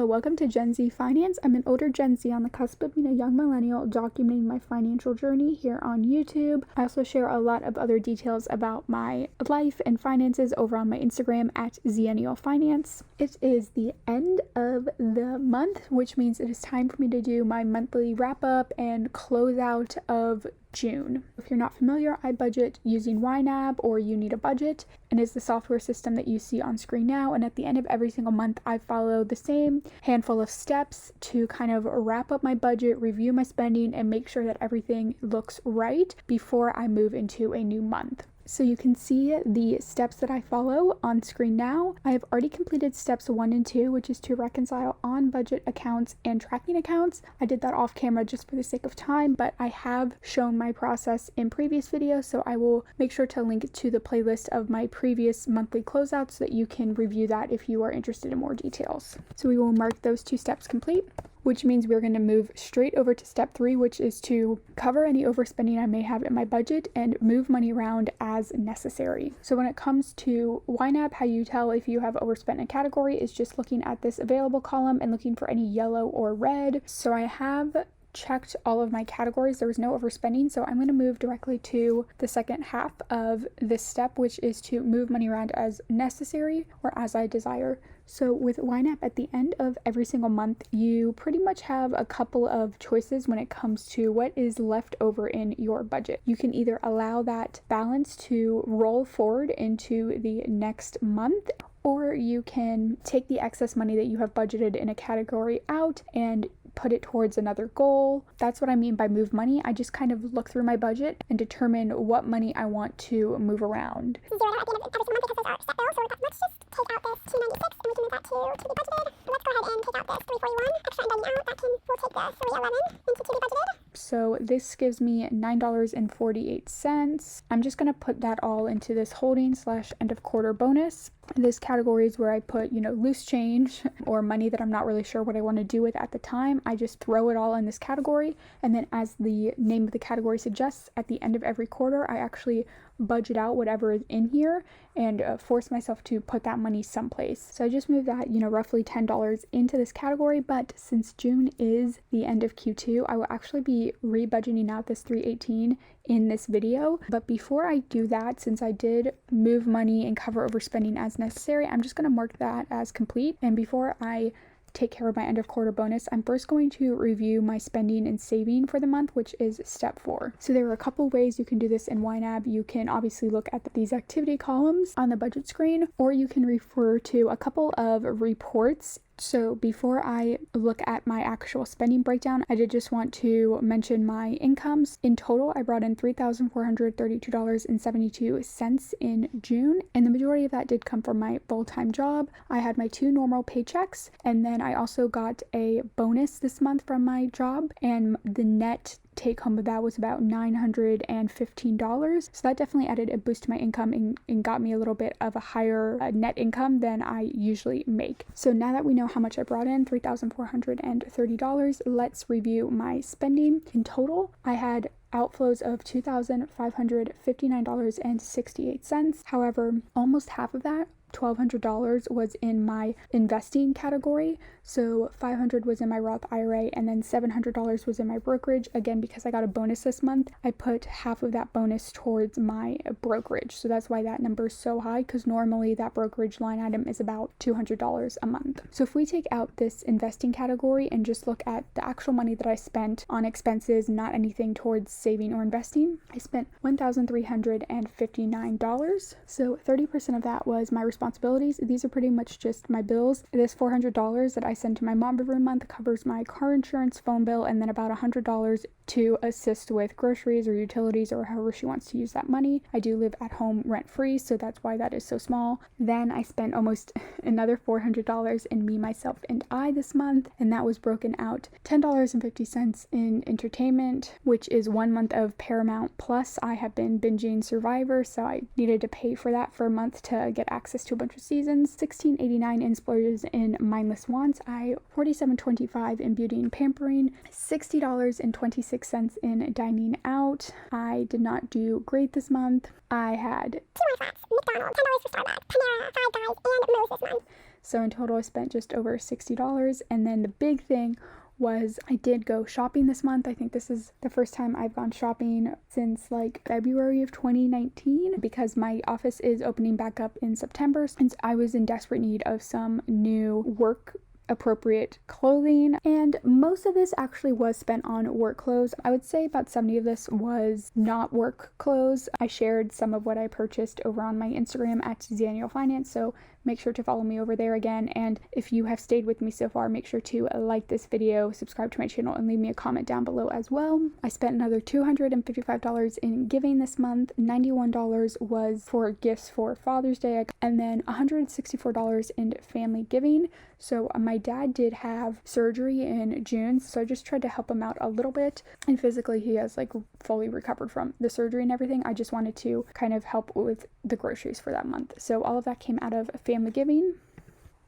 Hello, welcome to Gen Z Finance. I'm an older Gen Z on the cusp of being a young millennial documenting my financial journey here on YouTube. I also share a lot of other details about my life and finances over on my Instagram at Zennialfinance. It is the end of the month, which means it is time for me to do my monthly wrap up and close out of June. If you're not familiar, I budget using YNAB, or You Need a Budget, and it's the software system that you see on screen now. And at the end of every single month, I follow the same handful of steps to kind of wrap up my budget, review my spending, and make sure that everything looks right before I move into a new month. So you can see the steps that I follow on screen now. I have already completed steps 1 and 2, which is to reconcile on-budget accounts and tracking accounts. I did that off camera just for the sake of time, but I have shown my process in previous videos, so I will make sure to link to the playlist of my previous monthly closeouts so that you can review that if you are interested in more details. So we will mark those 2 steps complete, which means we're going to move straight over to step 3, which is to cover any overspending I may have in my budget and move money around as necessary. So when it comes to YNAB, how you tell if you have overspent in a category is just looking at this available column and looking for any yellow or red. So I have checked all of my categories. There was no overspending, so I'm going to move directly to the second half of this step, which is to move money around as necessary or as I desire. So with YNAB, at the end of every single month, you pretty much have a couple of choices when it comes to what is left over in your budget. You can either allow that balance to roll forward into the next month, or you can take the excess money that you have budgeted in a category out and put it towards another goal. That's what I mean by move money. I just kind of look through my budget and determine what money I want to move around. Zero at the end of every single month because those are set bills. So let's just take out this $296 and we can move that to be budgeted. Let's go ahead and take out this $341 extra and dining out. We'll take the $311 into to be budgeted. So this gives me $9.48. I'm just going to put that all into this holding / end of quarter bonus. This category is where I put, loose change or money that I'm not really sure what I want to do with at the time. I just throw it all in this category. And then, as the name of the category suggests, at the end of every quarter, I actually budget out whatever is in here and force myself to put that money someplace. So I just moved that, roughly $10 into this category. But since June is the end of Q2, I will actually be re-budgeting out this $318 in this video. But before I do that, since I did move money and cover overspending as necessary, I'm just going to mark that as complete. And before I take care of my end of quarter bonus, I'm first going to review my spending and saving for the month, which is step 4. So there are a couple ways you can do this in YNAB. You can obviously look at these activity columns on the budget screen, or you can refer to a couple of reports. So before I look at my actual spending breakdown, I did just want to mention my incomes. In total, I brought in $3,432.72 in June, and the majority of that did come from my full-time job. I had my 2 normal paychecks, and then I also got a bonus this month from my job, and the net take home of that was about $915. So that definitely added a boost to my income and got me a little bit of a higher net income than I usually make. So now that we know how much I brought in, $3,430, let's review my spending. In total, I had outflows of $2,559.68. However, almost half of that, $1,200, was in my investing category. So $500 was in my Roth IRA, and then $700 was in my brokerage. Again, because I got a bonus this month, I put half of that bonus towards my brokerage. So that's why that number is so high, because normally that brokerage line item is about $200 a month. So if we take out this investing category and just look at the actual money that I spent on expenses, not anything towards saving or investing, I spent $1,359. So 30% of that was my responsibilities. These are pretty much just my bills. This $400 that I send to my mom every month covers my car insurance, phone bill, and then about $100 to assist with groceries or utilities or however she wants to use that money. I do live at home rent-free, so that's why that is so small. Then I spent almost another $400 in me, myself, and I this month, and that was broken out $10.50 in entertainment, which is 1 month of Paramount Plus. I have been binging Survivor, so I needed to pay for that for a month to get access to a bunch of seasons. $16.89 in splurges in mindless wants. I $47.25 in beauty and pampering. $60.26 in dining out. I did not do great this month. I had 2 more flats, McDonald's, $10 for Starbucks, Panera, Five Guys, and Moe's this month. So in total, I spent just over $60. And then the big thing was I did go shopping this month. I think this is the first time I've gone shopping since like February of 2019 because my office is opening back up in September, since I was in desperate need of some new work appropriate clothing, and most of this actually was spent on work clothes. I would say about 70 of this was not work clothes. I shared some of what I purchased over on my Instagram at Daniel Finance, so make sure to follow me over there again. And if you have stayed with me so far, make sure to like this video, subscribe to my channel, and leave me a comment down below as well. I spent another $255 in giving this month. $91 was for gifts for Father's Day, and then $164 in family giving. So my dad did have surgery in June, so I just tried to help him out a little bit. And physically, he has like fully recovered from the surgery and everything. I just wanted to kind of help with the groceries for that month. So all of that came out of family giving.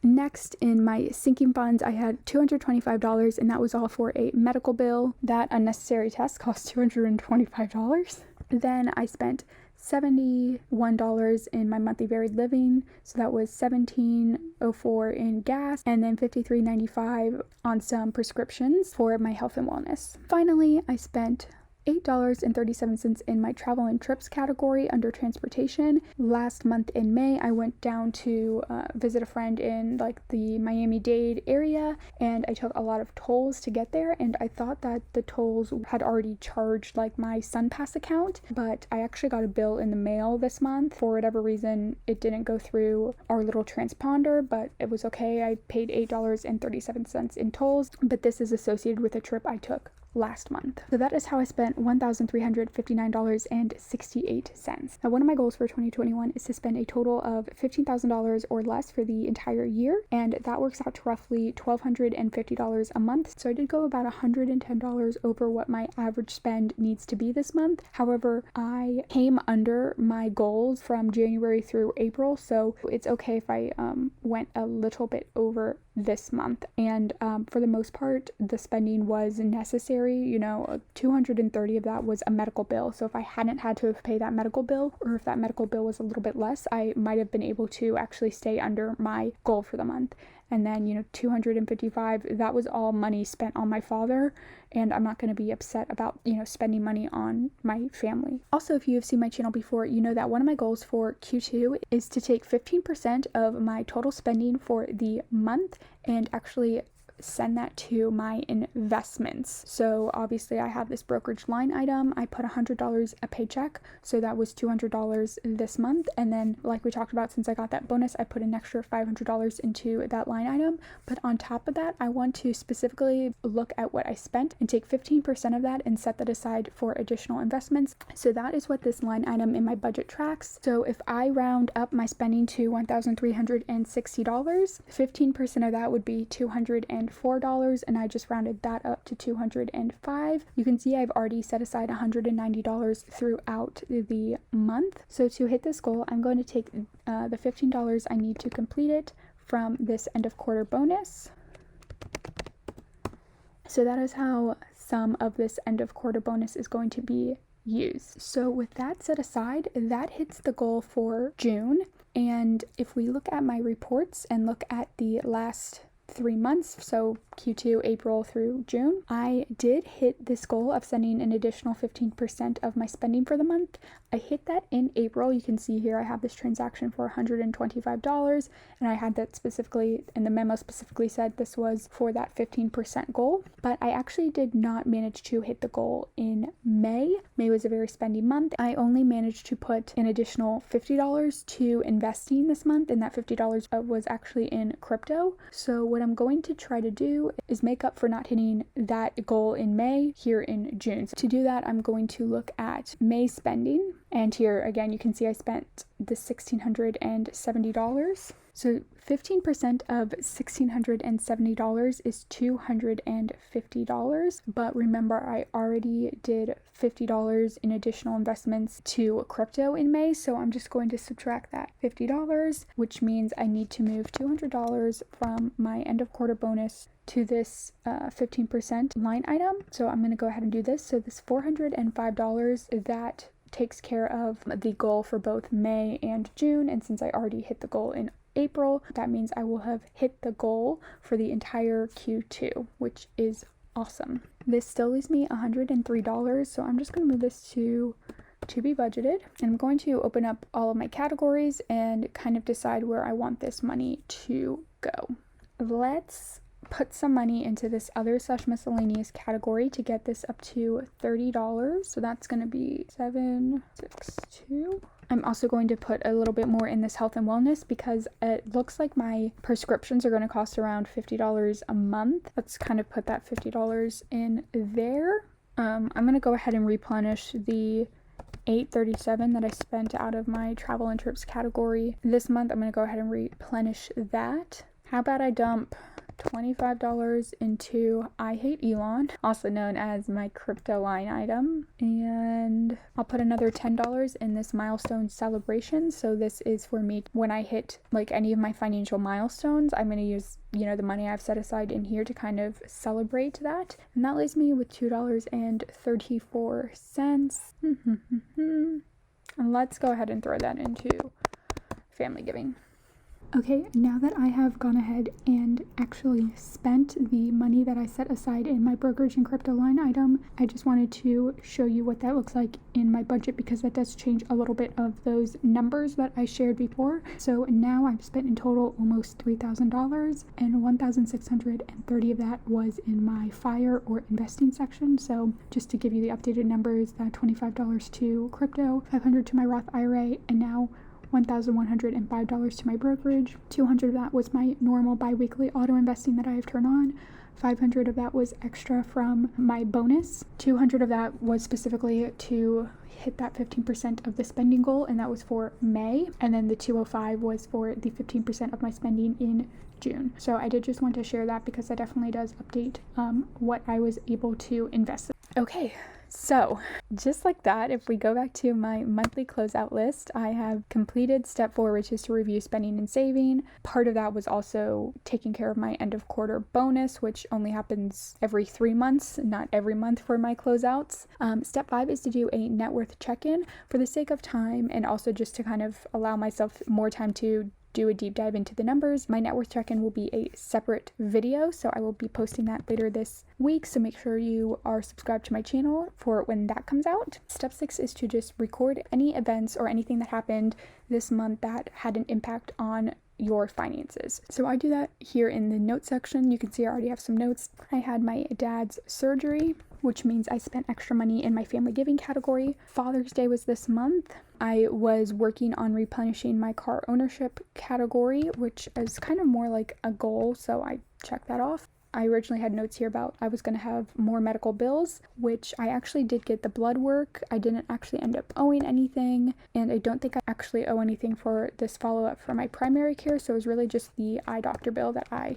Next, in my sinking funds, I had $225, and that was all for a medical bill. That unnecessary test cost $225. Then I spent $71 in my monthly varied living, so that was $17.04 in gas, and then $53.95 on some prescriptions for my health and wellness. Finally, I spent $8.37 in my travel and trips category under transportation. Last month in May, I went down to visit a friend in like the Miami-Dade area, and I took a lot of tolls to get there, and I thought that the tolls had already charged like my SunPass account, but I actually got a bill in the mail this month. For whatever reason, it didn't go through our little transponder, but it was okay. I paid $8.37 in tolls, but this is associated with a trip I took last month. So that is how I spent $1,359.68. Now, one of my goals for 2021 is to spend a total of $15,000 or less for the entire year, and that works out to roughly $1,250 a month. So I did go about $110 over what my average spend needs to be this month. However, I came under my goals from January through April, so it's okay if I went a little bit over this month. And for the most part, the spending was necessary. You know, 230 of that was a medical bill. So if I hadn't had to pay that medical bill, or if that medical bill was a little bit less, I might have been able to actually stay under my goal for the month. And then, you know, 255, that was all money spent on my father, and I'm not going to be upset about, you know, spending money on my family. Also, if you have seen my channel before, you know that one of my goals for Q2 is to take 15% of my total spending for the month and actually send that to my investments. So obviously I have this brokerage line item. I put $100 a paycheck, so that was $200 this month. And then, like we talked about, since I got that bonus, I put an extra $500 into that line item. But on top of that, I want to specifically look at what I spent and take 15% of that and set that aside for additional investments. So that is what this line item in my budget tracks. So if I round up my spending to $1,360, 15% of that would be $204, and I just rounded that up to $205. You can see I've already set aside $190 throughout the month. So to hit this goal, I'm going to take the $15 I need to complete it from this end of quarter bonus. So that is how some of this end of quarter bonus is going to be used. So with that set aside, that hits the goal for June. And if we look at my reports and look at the last 3 months, so Q2, April through June, I did hit this goal of sending an additional 15% of my spending for the month. I hit that in April. You can see here I have this transaction for $125, and I had that specifically, and the memo specifically said this was for that 15% goal. But I actually did not manage to hit the goal in May. May was a very spendy month. I only managed to put an additional $50 to investing this month, and that $50 was actually in crypto. So what I'm going to try to do is make up for not hitting that goal in May here in June. So to do that, I'm going to look at May spending, and here again you can see I spent the $1,670. So 15% of $1,670 is $250, but remember I already did $50 in additional investments to crypto in May, so I'm just going to subtract that $50, which means I need to move $200 from my end of quarter bonus to this 15% line item. So I'm going to go ahead and do this. So this $405, that takes care of the goal for both May and June, and since I already hit the goal in April. That means I will have hit the goal for the entire Q2, which is awesome. This still leaves me $103, so I'm just going to move this to be budgeted. And I'm going to open up all of my categories and kind of decide where I want this money to go. Let's put some money into this other / miscellaneous category to get this up to $30. So that's going to be 762. I'm also going to put a little bit more in this health and wellness because it looks like my prescriptions are going to cost around $50 a month. Let's kind of put that $50 in there. I'm going to go ahead and replenish the $837 that I spent out of my travel and trips category this month. I'm going to go ahead and replenish that. How about I dump $25 into I Hate Elon, also known as my crypto line item, and I'll put another $10 in this milestone celebration. So this is for me when I hit like any of my financial milestones. I'm going to use, you know, the money I've set aside in here to kind of celebrate that, and that leaves me with $2.34. And let's go ahead and throw that into family giving. Okay, now that I have gone ahead and actually spent the money that I set aside in my brokerage and crypto line item, I just wanted to show you what that looks like in my budget because that does change a little bit of those numbers that I shared before. So now I've spent in total almost $3,000 and $1,630 of that was in my FIRE or investing section. So just to give you the updated numbers, that $25 to crypto, $500 to my Roth IRA, and now $1,105 to my brokerage. $200 of that was my normal bi-weekly auto investing that I have turned on. $500 of that was extra from my bonus. $200 of that was specifically to hit that 15% of the spending goal, and that was for May. And then the $205 was for the 15% of my spending in June. So I did just want to share that because that definitely does update what I was able to invest in. Okay. So just like that, if we go back to my monthly closeout list, I have completed step 4, which is to review spending and saving. Part of that was also taking care of my end of quarter bonus, which only happens every 3 months, not every month for my closeouts. Step 5 is to do a net worth check-in for the sake of time and also just to kind of allow myself more time to do a deep dive into the numbers. My net worth check-in will be a separate video, so I will be posting that later this week, so make sure you are subscribed to my channel for when that comes out. Step 6 is to just record any events or anything that happened this month that had an impact on your finances. So I do that here in the notes section. You can see I already have some notes. I had my dad's surgery, which means I spent extra money in my family giving category. Father's Day was this month. I was working on replenishing my car ownership category, which is kind of more like a goal, so I checked that off. I originally had notes here about I was going to have more medical bills, which I actually did get the blood work. I didn't actually end up owing anything, and I don't think I actually owe anything for this follow-up for my primary care, so it was really just the eye doctor bill that I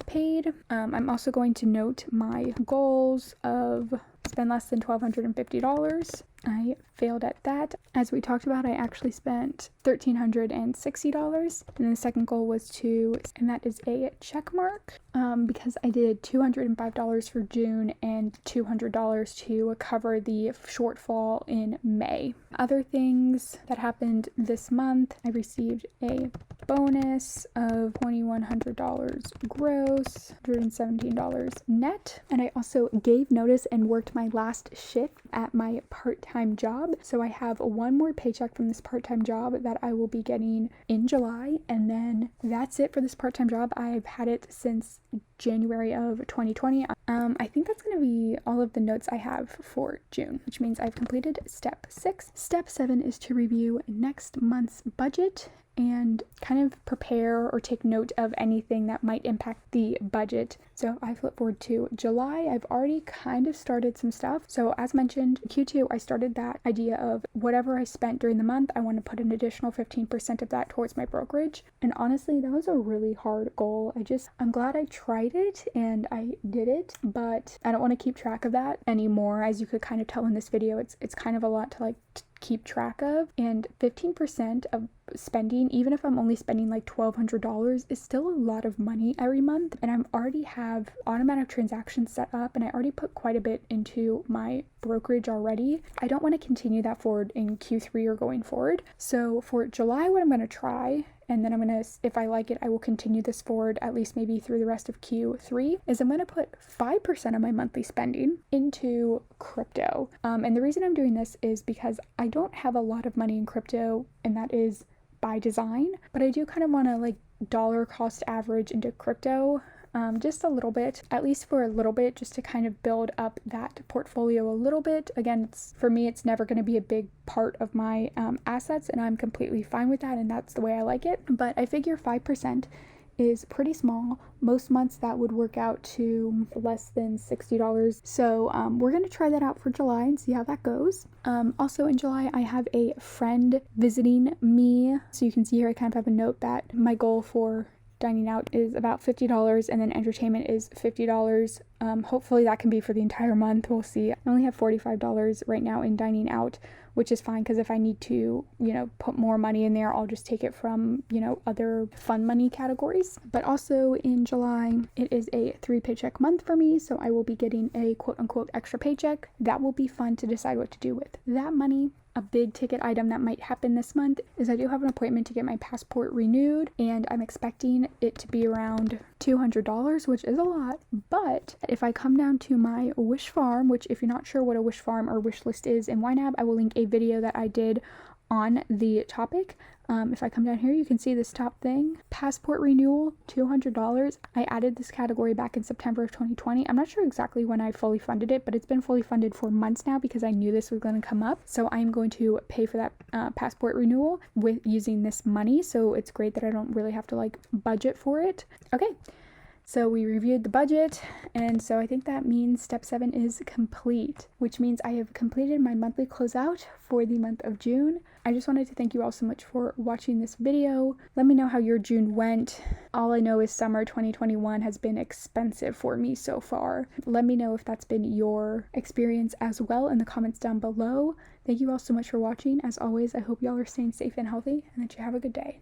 paid. I'm also going to note my goals of spend less than $1,250. I failed at that. As we talked about, I actually spent $1,360. And the second goal was and that is a check mark, because I did $205 for June and $200 to cover the shortfall in May. Other things that happened this month, I received a bonus of $2,100 gross, $117 net, and I also gave notice and worked my last shift at my part-time job. So I have one more paycheck from this part-time job that I will be getting in July, and then that's it for this part-time job. I've had it since January of 2020. I think that's going to be all of the notes I have for June, which means I've completed step 6. Step 7 is to review next month's budget and kind of prepare or take note of anything that might impact the budget. So I flip forward to July. I've already kind of started some stuff. So as mentioned, Q2, I started that idea of whatever I spent during the month, I want to put an additional 15% of that towards my brokerage. And honestly, that was a really hard goal. I'm glad I tried it and I did it, but I don't want to keep track of that anymore. As you could kind of tell in this video, it's kind of a lot to keep track of, and 15% of spending, even if I'm only spending like $1,200, is still a lot of money every month. And I already have automatic transactions set up, and I already put quite a bit into my brokerage already. I don't want to continue that forward in Q3 or going forward. So for July, what I'm going to try and then I'm gonna, if I like it, I will continue this forward at least maybe through the rest of Q3, is I'm gonna put 5% of my monthly spending into crypto. And the reason I'm doing this is because I don't have a lot of money in crypto, and that is by design, but I do kind of want to like dollar cost average into crypto. Just a little bit, at least for a little bit, just to kind of build up that portfolio a little bit. Again, for me, it's never going to be a big part of my assets, and I'm completely fine with that, and that's the way I like it. But I figure 5% is pretty small. Most months that would work out to less than $60. So we're going to try that out for July and see how that goes. Also in July, I have a friend visiting me. So you can see here, I kind of have a note that my goal for dining out is about $50, and then entertainment is $50. Hopefully that can be for the entire month. We'll see. I only have $45 right now in dining out, which is fine, because if I need to, put more money in there, I'll just take it from, other fun money categories. But also in July, it is a 3-paycheck month for me, so I will be getting a quote-unquote extra paycheck. That will be fun to decide what to do with that money. A big ticket item that might happen this month is I do have an appointment to get my passport renewed, and I'm expecting it to be around $200, which is a lot. But if I come down to my wish farm, which if you're not sure what a wish farm or wish list is in YNAB, I will link a video that I did on the topic. If I come down here, you can see this top thing, passport renewal, $200. I added this category back in September of 2020. I'm not sure exactly when I fully funded it, but it's been fully funded for months now because I knew this was going to come up. So I'm going to pay for that passport renewal with using this money. So it's great that I don't really have to like budget for it. Okay. So we reviewed the budget, and so I think that means step 7 is complete, which means I have completed my monthly closeout for the month of June. I just wanted to thank you all so much for watching this video. Let me know how your June went. All I know is summer 2021 has been expensive for me so far. Let me know if that's been your experience as well in the comments down below. Thank you all so much for watching. As always, I hope y'all are staying safe and healthy, and that you have a good day.